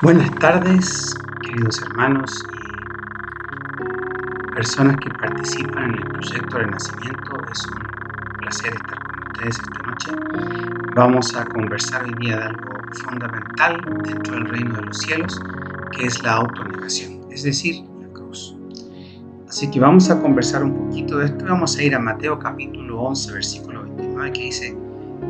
Buenas tardes, queridos hermanos y personas que participan en el proyecto Renacimiento. Es un placer estar con ustedes esta noche. Vamos a conversar hoy día de algo fundamental dentro del reino de los cielos, que es la autonegación, es decir, la cruz. Así que vamos a conversar un poquito de esto. Vamos a ir a Mateo capítulo 11, versículo 29, que dice: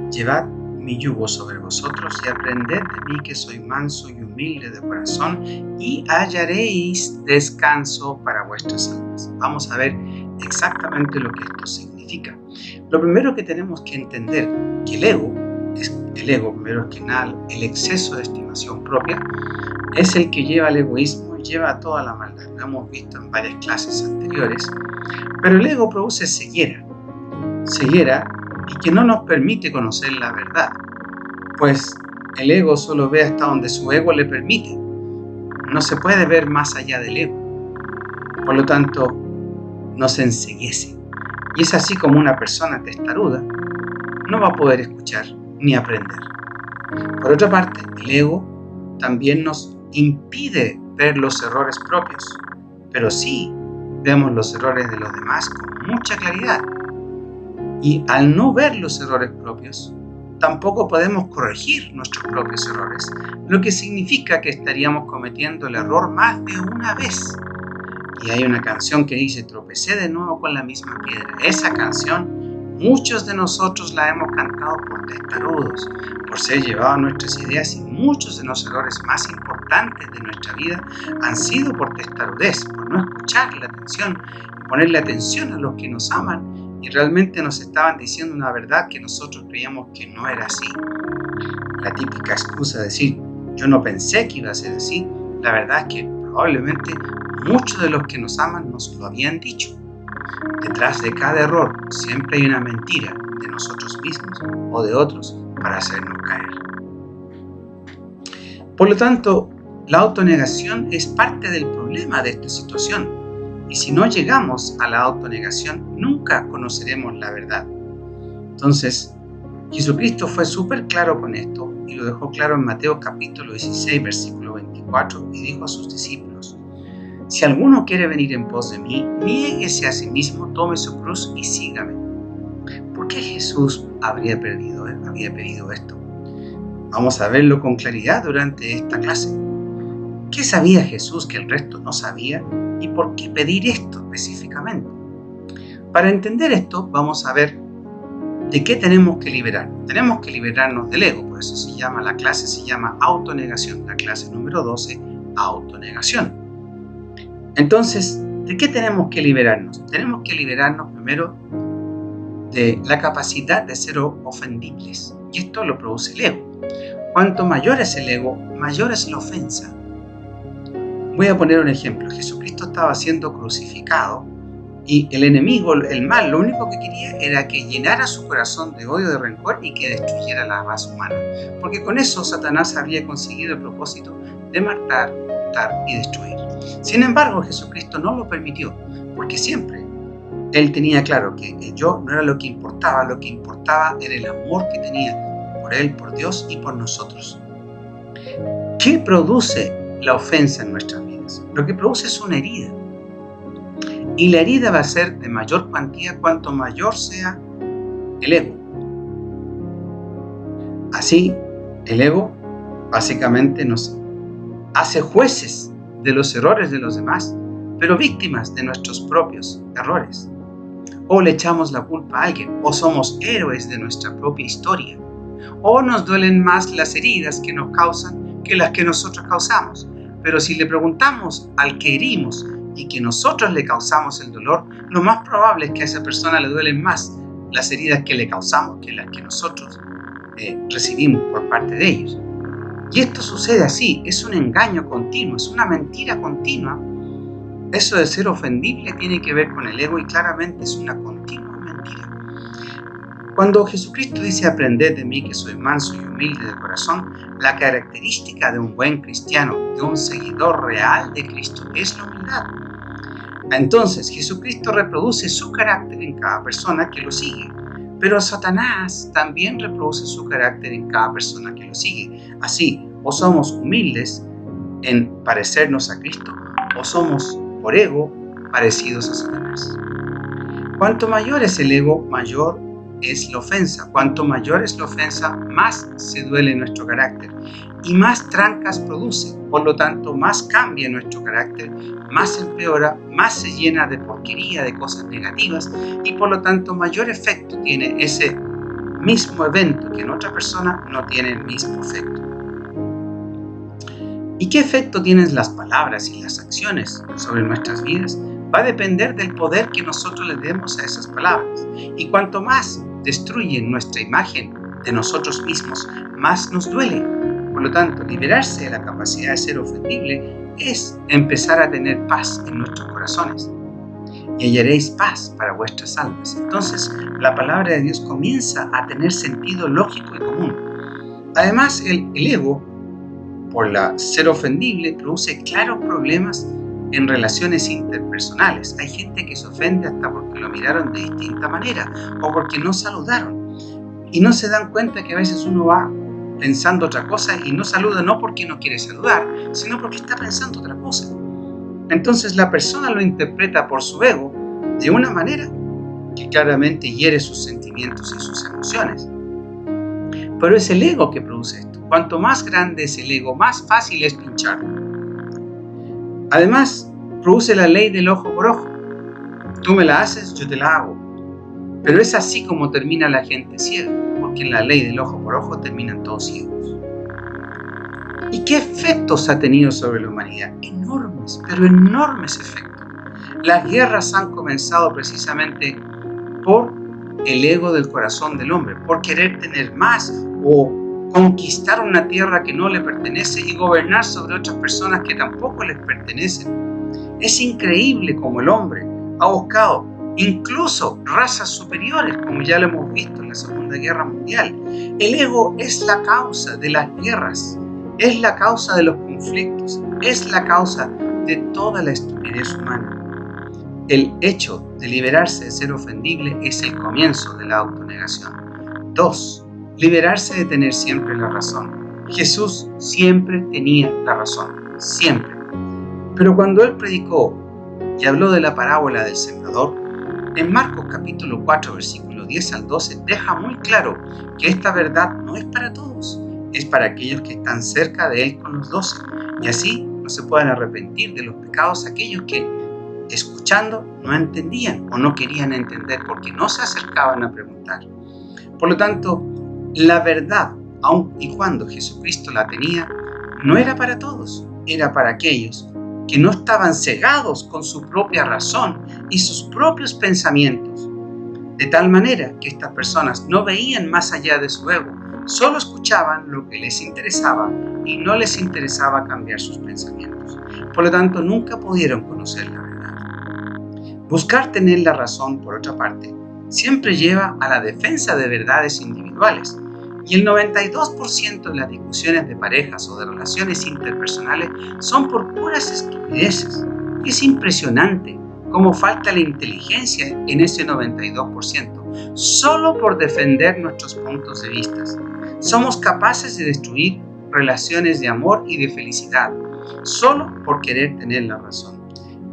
Llevad mi yugo sobre vosotros y aprended de mí, que soy manso y humilde de corazón, y hallaréis descanso para vuestras almas. Vamos a ver exactamente lo que esto significa. Lo primero que tenemos que entender, que el ego, primero que nada, el exceso de estimación propia, es el que lleva al egoísmo y lleva a toda la maldad. Lo hemos visto en varias clases anteriores, pero el ego produce ceguera y que no nos permite conocer la verdad, pues el ego solo ve hasta donde su ego le permite. No se puede ver más allá del ego. Por lo tanto, nos enceguece. Y es así como una persona testaruda no va a poder escuchar ni aprender. Por otra parte, el ego también nos impide ver los errores propios, pero sí vemos los errores de los demás con mucha claridad. Y al no ver los errores propios, tampoco podemos corregir nuestros propios errores, lo que significa que estaríamos cometiendo el error más de una vez. Y hay una canción que dice: tropecé de nuevo con la misma piedra. Esa canción, muchos de nosotros la hemos cantado por testarudos, por ser llevados a nuestras ideas, y muchos de los errores más importantes de nuestra vida han sido por testarudez, por no escuchar la atención y ponerle atención a los que nos aman y realmente nos estaban diciendo una verdad que nosotros creíamos que no era así. La típica excusa de decir: yo no pensé que iba a ser así. La verdad es que probablemente muchos de los que nos aman nos lo habían dicho. Detrás de cada error siempre hay una mentira de nosotros mismos o de otros para hacernos caer. Por lo tanto, la autonegación es parte del problema de esta situación. Y si no llegamos a la autonegación, nunca conoceremos la verdad. Entonces, Jesucristo fue súper claro con esto y lo dejó claro en Mateo capítulo 16, versículo 24, y dijo a sus discípulos: si alguno quiere venir en pos de mí, niéguese a sí mismo, tome su cruz y sígame. ¿Por qué Jesús habría pedido esto? Vamos a verlo con claridad durante esta clase. ¿Qué sabía Jesús que el resto no sabía? ¿Y por qué pedir esto específicamente? Para entender esto, vamos a ver de qué tenemos que liberarnos. Tenemos que liberarnos del ego, por eso la clase se llama autonegación. La clase número 12, autonegación. Entonces, ¿de qué tenemos que liberarnos? Tenemos que liberarnos primero de la capacidad de ser ofendibles. Y esto lo produce el ego. Cuanto mayor es el ego, mayor es la ofensa. Voy a poner un ejemplo. Jesucristo estaba siendo crucificado y el enemigo, el mal, lo único que quería era que llenara su corazón de odio, de rencor, y que destruyera la raza humana. Porque con eso Satanás habría conseguido el propósito de matar, y destruir. Sin embargo, Jesucristo no lo permitió, porque siempre él tenía claro que el yo no era lo que importaba era el amor que tenía por él, por Dios y por nosotros. ¿Qué produce la ofensa en nuestras vidas? Lo que produce es una herida. Y la herida va a ser de mayor cuantía cuanto mayor sea el ego. Así, el ego básicamente nos hace jueces de los errores de los demás, pero víctimas de nuestros propios errores. O le echamos la culpa a alguien, o somos héroes de nuestra propia historia, o nos duelen más las heridas que nos causan que las que nosotros causamos. Pero si le preguntamos al que herimos y que nosotros le causamos el dolor, lo más probable es que a esa persona le duelen más las heridas que le causamos que las que nosotros recibimos por parte de ellos. Y esto sucede así, es un engaño continuo, es una mentira continua. Eso de ser ofendible tiene que ver con el ego y claramente es una continua mentira. Cuando Jesucristo dice: aprended de mí, que soy manso y humilde de corazón, la característica de un buen cristiano, de un seguidor real de Cristo, es la humildad. Entonces, Jesucristo reproduce su carácter en cada persona que lo sigue, pero Satanás también reproduce su carácter en cada persona que lo sigue. Así, o somos humildes en parecernos a Cristo o somos, por ego, parecidos a Satanás. Cuanto mayor es el ego, mayor es la ofensa. Cuanto mayor es la ofensa, más se duele nuestro carácter y más trancas produce. Por lo tanto, más cambia nuestro carácter, más empeora, más se llena de porquería, de cosas negativas, y por lo tanto mayor efecto tiene ese mismo evento que en otra persona no tiene el mismo efecto. ¿Y qué efecto tienen las palabras y las acciones sobre nuestras vidas? Va a depender del poder que nosotros le demos a esas palabras. Y cuanto más destruyen nuestra imagen de nosotros mismos, más nos duele. Por lo tanto, liberarse de la capacidad de ser ofendible es empezar a tener paz en nuestros corazones. Y hallaréis paz para vuestras almas. Entonces, la palabra de Dios comienza a tener sentido lógico y común. Además, el ego, por ser ofendible, produce claros problemas en relaciones interpersonales. Hay gente que se ofende hasta porque lo miraron de distinta manera o porque no saludaron. Y no se dan cuenta que a veces uno va pensando otra cosa y no saluda no porque no quiere saludar, sino porque está pensando otra cosa. Entonces la persona lo interpreta por su ego de una manera que claramente hiere sus sentimientos y sus emociones. Pero es el ego que produce esto. Cuanto más grande es el ego, más fácil es pincharlo. Además, produce la ley del ojo por ojo. Tú me la haces, yo te la hago. Pero es así como termina la gente ciega, porque en la ley del ojo por ojo terminan todos ciegos. ¿Y qué efectos ha tenido sobre la humanidad? Enormes, pero enormes efectos. Las guerras han comenzado precisamente por el ego del corazón del hombre, por querer tener más o conquistar una tierra que no le pertenece y gobernar sobre otras personas que tampoco les pertenecen. Es increíble cómo el hombre ha buscado incluso razas superiores, como ya lo hemos visto en la Segunda Guerra Mundial. El ego es la causa de las guerras, es la causa de los conflictos, es la causa de toda la estupidez humana. El hecho de liberarse de ser ofendible es el comienzo de la autonegación. 2. Liberarse de tener siempre la razón. Jesús siempre tenía la razón, siempre. Pero cuando Él predicó y habló de la parábola del sembrador, en Marcos capítulo 4, versículo 10 al 12, deja muy claro que esta verdad no es para todos, es para aquellos que están cerca de Él con los 12, y así no se puedan arrepentir de los pecados aquellos que, escuchando, no entendían o no querían entender porque no se acercaban a preguntar. Por lo tanto, la verdad, aun y cuando Jesucristo la tenía, no era para todos, era para aquellos que no estaban cegados con su propia razón y sus propios pensamientos, de tal manera que estas personas no veían más allá de su ego, solo escuchaban lo que les interesaba y no les interesaba cambiar sus pensamientos. Por lo tanto, nunca pudieron conocer la verdad. Buscar tener la razón, por otra parte, siempre lleva a la defensa de verdades individuales. Y el 92% de las discusiones de parejas o de relaciones interpersonales son por puras estupideces. Es impresionante cómo falta la inteligencia en ese 92%, solo por defender nuestros puntos de vista. Somos capaces de destruir relaciones de amor y de felicidad, solo por querer tener la razón.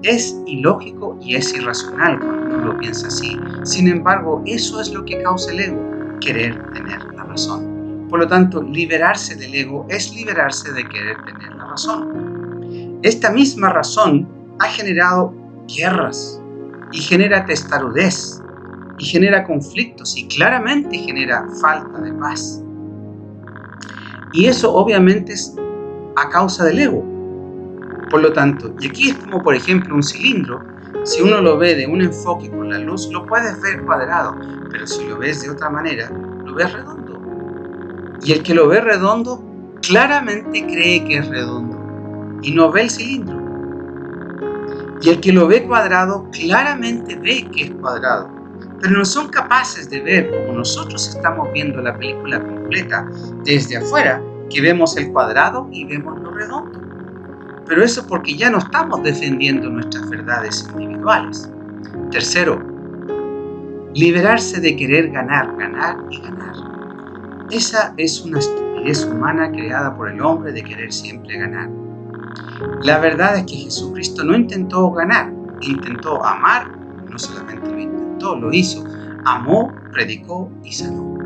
Es ilógico y es irracional cuando uno lo piensa así. Sin embargo, eso es lo que causa el ego, querer tener la razón. Por lo tanto, liberarse del ego es liberarse de querer tener la razón. Esta misma razón ha generado guerras y genera testarudez y genera conflictos y claramente genera falta de paz. Y eso obviamente es a causa del ego. Por lo tanto, y aquí es como por ejemplo un cilindro, si uno lo ve de un enfoque con la luz, lo puedes ver cuadrado, pero si lo ves de otra manera, lo ves redondo. Y el que lo ve redondo, claramente cree que es redondo y no ve el cilindro. Y el que lo ve cuadrado, claramente ve que es cuadrado, pero no son capaces de ver, como nosotros estamos viendo la película completa desde afuera, que vemos el cuadrado y vemos lo redondo. Pero eso porque ya no estamos defendiendo nuestras verdades individuales. Tercero, liberarse de querer ganar, ganar y ganar. Esa es una estupidez humana creada por el hombre de querer siempre ganar. La verdad es que Jesucristo no intentó ganar, intentó amar, no solamente lo intentó, lo hizo, amó, predicó y sanó.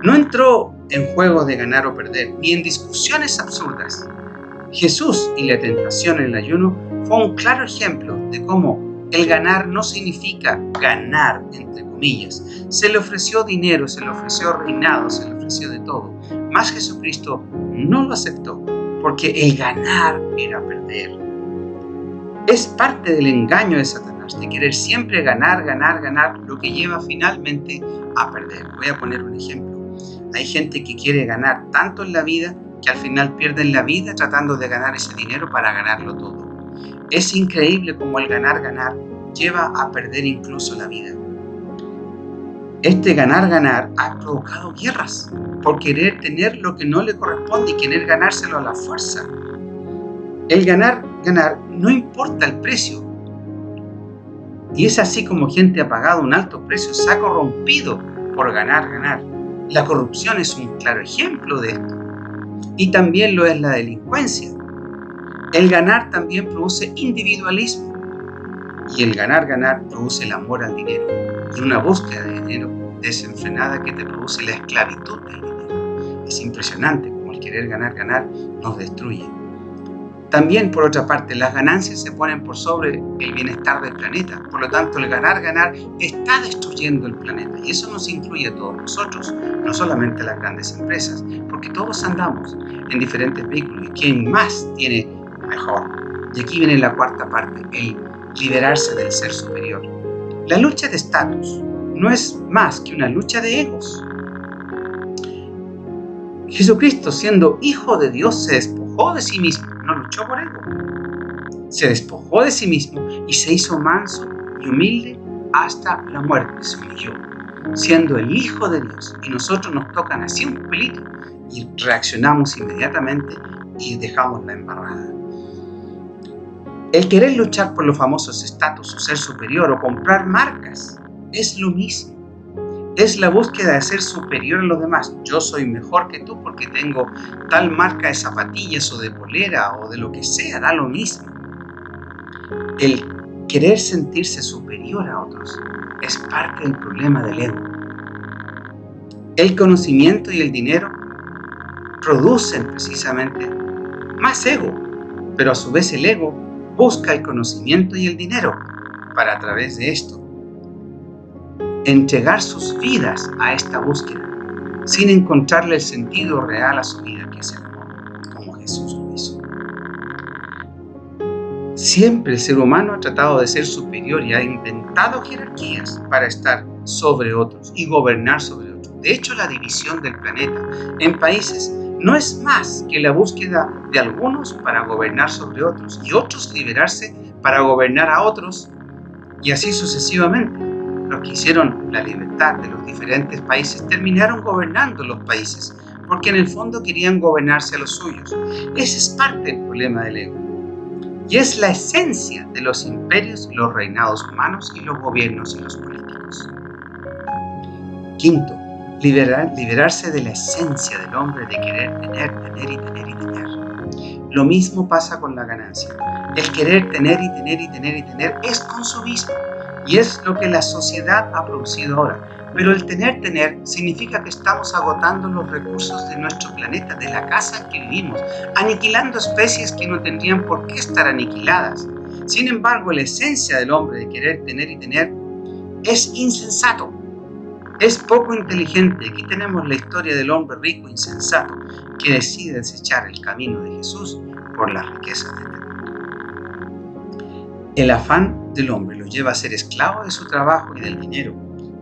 No entró en juegos de ganar o perder, ni en discusiones absurdas. Jesús y la tentación en el ayuno fue un claro ejemplo de cómo el ganar no significa ganar, entre comillas. Se le ofreció dinero, se le ofreció reinado, se le ofreció de todo. Mas Jesucristo no lo aceptó, porque el ganar era perder. Es parte del engaño de Satanás, de querer siempre ganar, ganar, ganar, lo que lleva finalmente a perder. Voy a poner un ejemplo. Hay gente que quiere ganar tanto en la vida que al final pierden la vida tratando de ganar ese dinero para ganarlo todo. Es increíble cómo el ganar, ganar lleva a perder incluso la vida. Este ganar, ganar ha provocado guerras por querer tener lo que no le corresponde y querer ganárselo a la fuerza. El ganar, ganar no importa el precio. Y es así como gente ha pagado un alto precio, se ha corrompido por ganar, ganar. La corrupción es un claro ejemplo de esto. Y también lo es la delincuencia. El ganar también produce individualismo. Y el ganar, ganar produce el amor al dinero. Y una búsqueda de dinero desenfrenada que te produce la esclavitud del dinero. Es impresionante cómo el querer ganar, ganar nos destruye. También, por otra parte, las ganancias se ponen por sobre el bienestar del planeta. Por lo tanto, el ganar, ganar está destruyendo el planeta. Y eso nos incluye a todos nosotros, no solamente a las grandes empresas, porque todos andamos en diferentes vehículos. Y quien más tiene, mejor. Y aquí viene la cuarta parte, el liberarse del ser superior. La lucha de estatus no es más que una lucha de egos. Jesucristo, siendo hijo de Dios, se despojó de sí mismo, no luchó por ego. Se despojó de sí mismo y se hizo manso y humilde hasta la muerte, se humilló, siendo el hijo de Dios. Y nosotros nos tocan así un pelito y reaccionamos inmediatamente y dejamos la embarrada. El querer luchar por los famosos estatus o ser superior o comprar marcas es lo mismo. Es la búsqueda de ser superior a los demás. Yo soy mejor que tú porque tengo tal marca de zapatillas o de polera o de lo que sea, da lo mismo. El querer sentirse superior a otros es parte del problema del ego. El conocimiento y el dinero producen precisamente más ego, pero a su vez el ego busca el conocimiento y el dinero para a través de esto entregar sus vidas a esta búsqueda sin encontrarle el sentido real a su vida, que es el amor, como Jesús lo hizo. Siempre el ser humano ha tratado de ser superior y ha inventado jerarquías para estar sobre otros y gobernar sobre otros. De hecho, la división del planeta en países no es más que la búsqueda de algunos para gobernar sobre otros y otros liberarse para gobernar a otros y así sucesivamente. Los que hicieron la libertad de los diferentes países terminaron gobernando los países porque en el fondo querían gobernarse a los suyos. Ese es parte del problema del ego. Y es la esencia de los imperios, los reinados humanos y los gobiernos y los políticos. Quinto, liberarse de la esencia del hombre de querer tener, tener y tener y tener. Lo mismo pasa con la ganancia. El querer tener y tener y tener y tener es consumismo. Y es lo que la sociedad ha producido ahora. Pero el tener significa que estamos agotando los recursos de nuestro planeta, de la casa en que vivimos, aniquilando especies que no tendrían por qué estar aniquiladas. Sin embargo, la esencia del hombre de querer tener y tener es insensato, es poco inteligente. Aquí tenemos la historia del hombre rico insensato que decide desechar el camino de Jesús por las riquezas de este mundo. El afán del hombre lo lleva a ser esclavo de su trabajo y del dinero,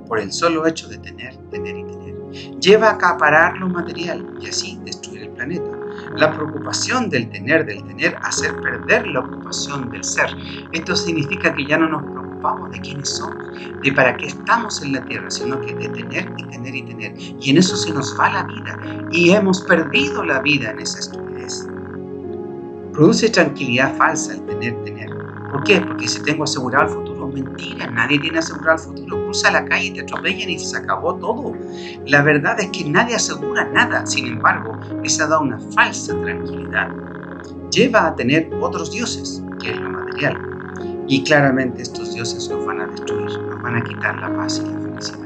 por el solo hecho de tener, tener y tener. Lleva a acaparar lo material y así destruir el planeta. La preocupación del tener, hacer perder la ocupación del ser. Esto significa que ya no nos preocupamos de quiénes somos, de para qué estamos en la tierra, sino que de tener y tener y tener. Y en eso se nos va la vida y hemos perdido la vida en esa estupidez. Produce tranquilidad falsa el tener. ¿Por qué? Porque si tengo asegurado el futuro, mentira, nadie tiene asegurado el futuro. Cruza la calle y te atropellan y se acabó todo. La verdad es que nadie asegura nada, sin embargo, esa da una falsa tranquilidad. lleva a tener otros dioses, que es lo material. Y claramente estos dioses nos van a destruir, nos van a quitar la paz y la felicidad.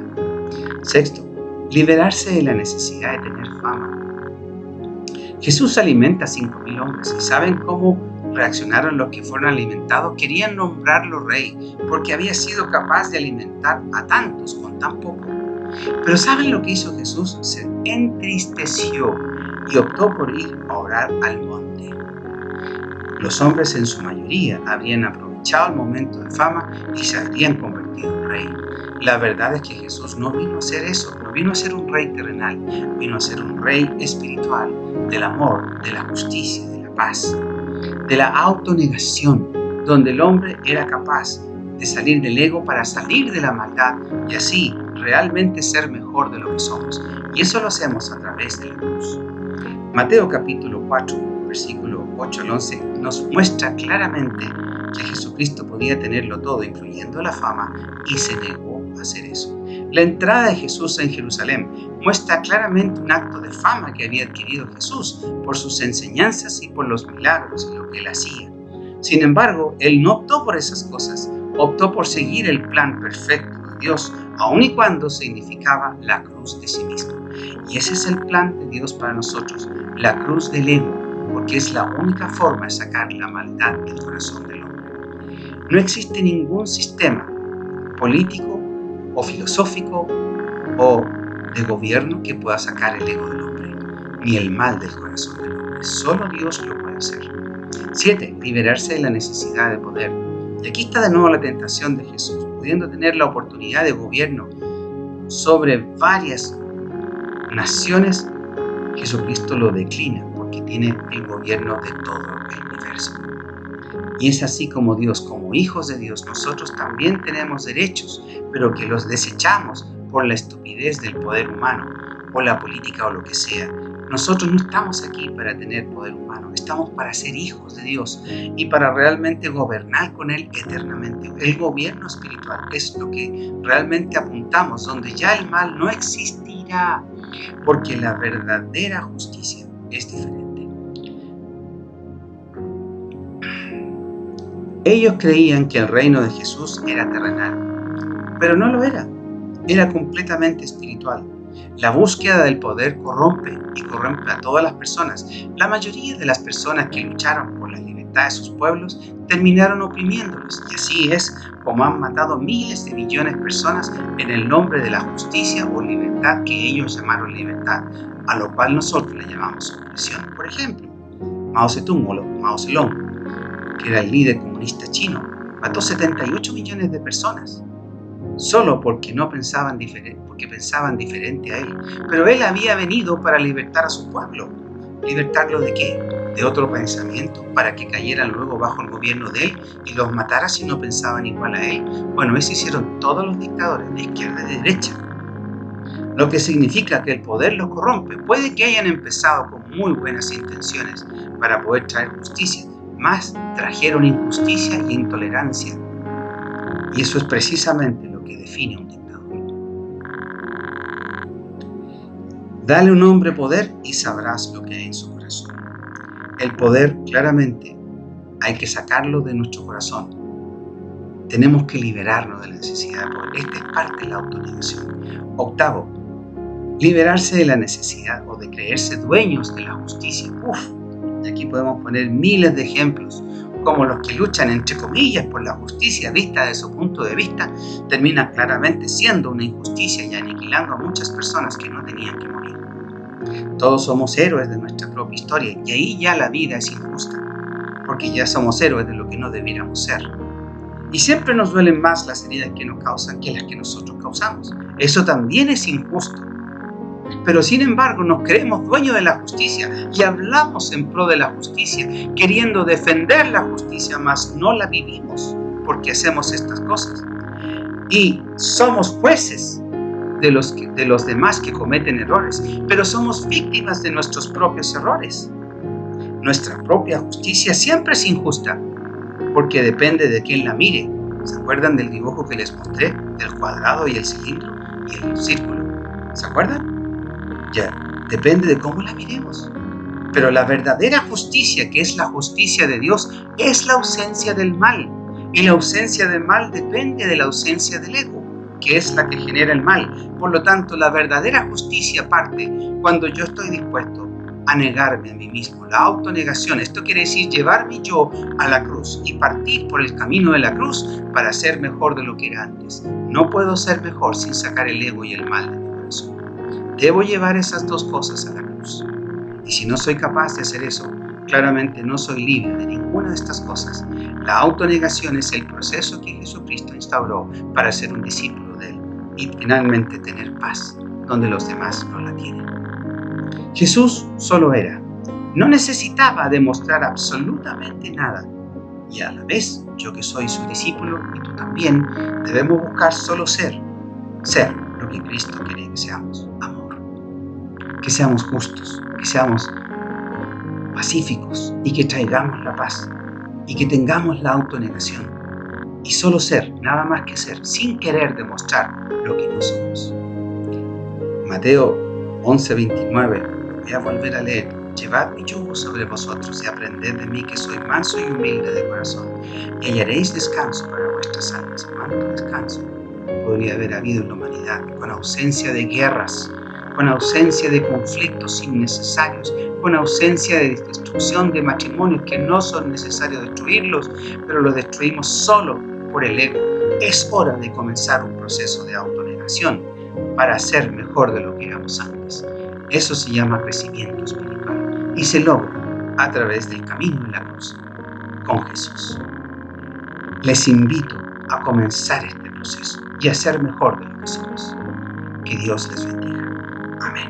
Sexto, liberarse de la necesidad de tener fama. Jesús alimenta a 5.000 hombres y ¿saben cómo reaccionaron los que fueron alimentados? Querían nombrarlo rey porque había sido capaz de alimentar a tantos con tan poco. Pero ¿saben lo que hizo Jesús? Se entristeció y optó por ir a orar al monte. Los hombres en su mayoría habrían aprovechado el momento de fama y se habrían convertido en rey. La verdad es que Jesús no vino a hacer eso, no vino a ser un rey terrenal, vino a ser un rey espiritual del amor, de la justicia, de la paz, de la autonegación, donde el hombre era capaz de salir del ego para salir de la maldad y así realmente ser mejor de lo que somos. Y eso lo hacemos a través de la cruz. Mateo capítulo 4, versículo 8 al 11 nos muestra claramente que Jesucristo podía tenerlo todo, incluyendo la fama, y se negó a hacer eso. La entrada de Jesús en Jerusalén muestra claramente un acto de fama que había adquirido Jesús por sus enseñanzas y por los milagros y lo que él hacía. Sin embargo, él no optó por esas cosas, optó por seguir el plan perfecto de Dios, aun y cuando significaba la cruz de sí mismo. Y ese es el plan de Dios para nosotros, la cruz del ego, porque es la única forma de sacar la maldad del corazón del hombre. No existe ningún sistema político o filosófico o de gobierno que pueda sacar el ego del hombre, ni el mal del corazón del hombre. Solo Dios lo puede hacer. 7. Liberarse de la necesidad de poder. Y aquí está de nuevo la tentación de Jesús, pudiendo tener la oportunidad de gobierno sobre varias naciones. Jesucristo lo declina porque tiene el gobierno de todo el universo. Y es así como Dios, como hijos de Dios, nosotros también tenemos derechos, pero que los desechamos por la estupidez del poder humano, o la política o lo que sea. Nosotros no estamos aquí para tener poder humano, estamos para ser hijos de Dios y para realmente gobernar con Él eternamente. El gobierno espiritual es lo que realmente apuntamos, donde ya el mal no existirá, porque la verdadera justicia es diferente. Ellos creían que el reino de Jesús era terrenal, pero no lo era, era completamente espiritual. La búsqueda del poder corrompe y corrompe a todas las personas. La mayoría de las personas que lucharon por la libertad de sus pueblos terminaron oprimiéndolos, y así es como han matado miles de millones de personas en el nombre de la justicia o libertad que ellos llamaron libertad, a lo cual nosotros le llamamos opresión. Por ejemplo, Mao Zedong o Mao Zedong, que era el líder comunista chino, mató 78 millones de personas solo porque pensaban diferente a él. Pero él había venido para libertar a su pueblo. ¿Libertarlo de qué? De otro pensamiento, para que cayeran luego bajo el gobierno de él y los matara si no pensaban igual a él. Bueno, eso hicieron todos los dictadores de izquierda y de derecha. Lo que significa que el poder los corrompe. Puede que hayan empezado con muy buenas intenciones para poder traer justicia, mas trajeron injusticia y intolerancia. Y eso es precisamente lo que define un dictador. Dale a un hombre poder y sabrás lo que hay en su corazón. El poder, claramente, hay que sacarlo de nuestro corazón. Tenemos que liberarnos de la necesidad de poder. Esta es parte de la autonegación. 8. Liberarse de la necesidad o de creerse dueños de la justicia. Y aquí podemos poner miles de ejemplos, como los que luchan, entre comillas, por la justicia vista de su punto de vista, terminan claramente siendo una injusticia y aniquilando a muchas personas que no tenían que morir. Todos somos héroes de nuestra propia historia y ahí ya la vida es injusta, porque ya somos héroes de lo que no debiéramos ser. Y siempre nos duelen más las heridas que nos causan que las que nosotros causamos. Eso también es injusto. Pero sin embargo nos creemos dueños de la justicia y hablamos en pro de la justicia, queriendo defender la justicia, mas no la vivimos porque hacemos estas cosas. Y somos jueces de los demás que cometen errores, pero somos víctimas de nuestros propios errores. Nuestra propia justicia siempre es injusta, porque depende de quién la mire. ¿Se acuerdan del dibujo que les mostré? Del cuadrado y el cilindro y el círculo. ¿Se acuerdan? Ya, depende de cómo la miremos. Pero la verdadera justicia, que es la justicia de Dios, es la ausencia del mal. Y la ausencia del mal depende de la ausencia del ego, que es la que genera el mal. Por lo tanto, la verdadera justicia parte cuando yo estoy dispuesto a negarme a mí mismo. La autonegación, esto quiere decir llevar mi yo a la cruz y partir por el camino de la cruz para ser mejor de lo que era antes. No puedo ser mejor sin sacar el ego y el mal de mi corazón. Debo llevar esas dos cosas a la cruz. Y si no soy capaz de hacer eso, claramente no soy libre de ninguna de estas cosas. La autonegación es el proceso que Jesucristo instauró para ser un discípulo de Él y finalmente tener paz donde los demás no la tienen. Jesús solo era. No necesitaba demostrar absolutamente nada. Y a la vez, yo que soy su discípulo y tú también, debemos buscar solo ser lo que Cristo quiere que seamos: amor. Que seamos justos, que seamos pacíficos y que traigamos la paz y que tengamos la autonegación y solo ser, nada más que ser, sin querer demostrar lo que no somos. Mateo 11:29, voy a volver a leer: llevad mi yugo sobre vosotros y aprended de mí, que soy manso y humilde de corazón, y hallaréis descanso para vuestras almas. ¿Cuánto descanso podría haber habido en la humanidad, con ausencia de guerras, con ausencia de conflictos innecesarios, con ausencia de destrucción de matrimonios que no son necesarios destruirlos, pero los destruimos solo por el ego? Es hora de comenzar un proceso de autonegación para ser mejor de lo que éramos antes. Eso se llama crecimiento espiritual y se logra a través del camino de la cruz con Jesús. Les invito a comenzar este proceso y a ser mejor de lo que somos. Que Dios les bendiga. Amén.